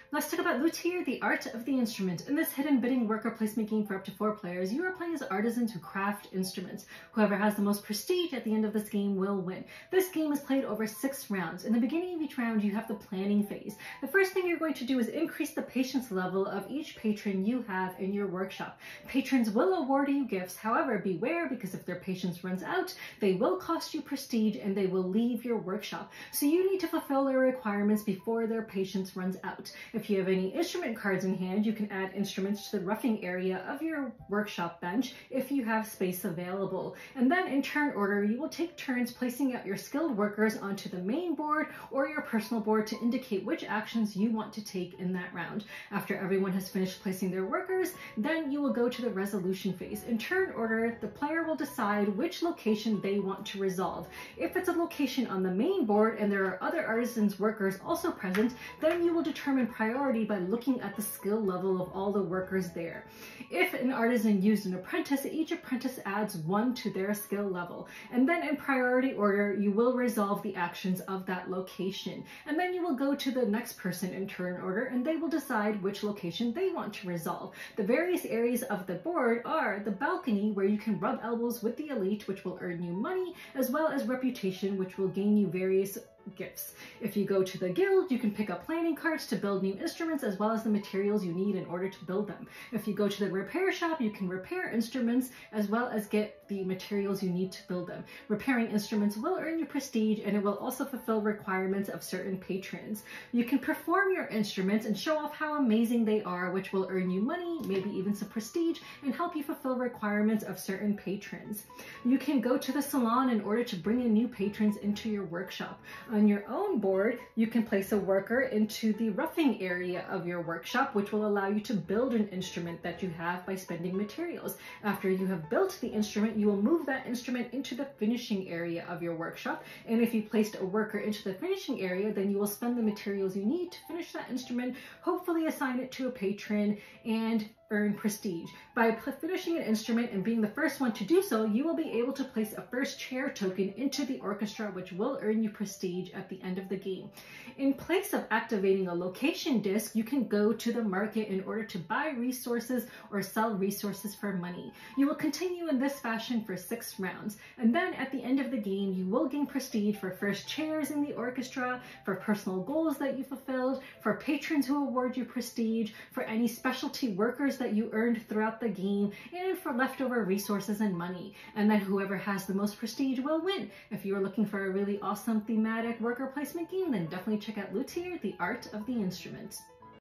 Let's talk about Luthier, the art of the instrument. In this hidden bidding worker placement game for up to 4 players, you are playing as artisans who craft instruments. Whoever has the most prestige at the end of this game will win. This game is played over 6 rounds. In the beginning of each round, you have the planning phase. The first thing you're going to do is increase the patience level of each patron you have in your workshop. Patrons will award you gifts, however, beware because if their patience runs out, they will cost you prestige and they will leave your workshop. So you need to fulfill their requirements before their patience runs out. If you have any instrument cards in hand, you can add instruments to the roughing area of your workshop bench if you have space available. And then in turn order, you will take turns placing out your skilled workers onto the main board or your personal board to indicate which actions you want to take in that round. After everyone has finished placing their workers, then you will go to the resolution phase. In turn order, the player will decide which location they want to resolve. If it's a location on the main board and there are other artisans' workers also present, then you will determine priority by looking at the skill level of all the workers there. If an artisan used an apprentice, each apprentice adds 1 to their skill level. And then in priority order, you will resolve the actions of that location. And then you will go to the next person in turn order and they will decide which location they want to resolve. The various areas of the board are the balcony, where you can rub elbows with the elite, which will earn you money, as well as reputation, which will gain you various gifts. If you go to the guild, you can pick up planning cards to build new instruments as well as the materials you need in order to build them. If you go to the repair shop, you can repair instruments as well as get the materials you need to build them. Repairing instruments will earn you prestige and it will also fulfill requirements of certain patrons. You can perform your instruments and show off how amazing they are, which will earn you money, maybe even some prestige, and help you fulfill requirements of certain patrons. You can go to the salon in order to bring in new patrons into your workshop. On your own board, you can place a worker into the roughing area of your workshop, which will allow you to build an instrument that you have by spending materials. After you have built the instrument, you will move that instrument into the finishing area of your workshop. And if you placed a worker into the finishing area, then you will spend the materials you need to finish that instrument, hopefully assign it to a patron, and earn prestige. By finishing an instrument and being the first one to do so, you will be able to place a first chair token into the orchestra, which will earn you prestige at the end of the game. In place of activating a location disc, you can go to the market in order to buy resources or sell resources for money. You will continue in this fashion for 6 rounds, and then at the end of the game, you will gain prestige for first chairs in the orchestra, for personal goals that you fulfilled, for patrons who award you prestige, for any specialty workers that you earned throughout the game, and for leftover resources and money. And then whoever has the most prestige will win. If you're looking for a really awesome thematic worker placement game, then definitely check out Luthier, the art of the instrument.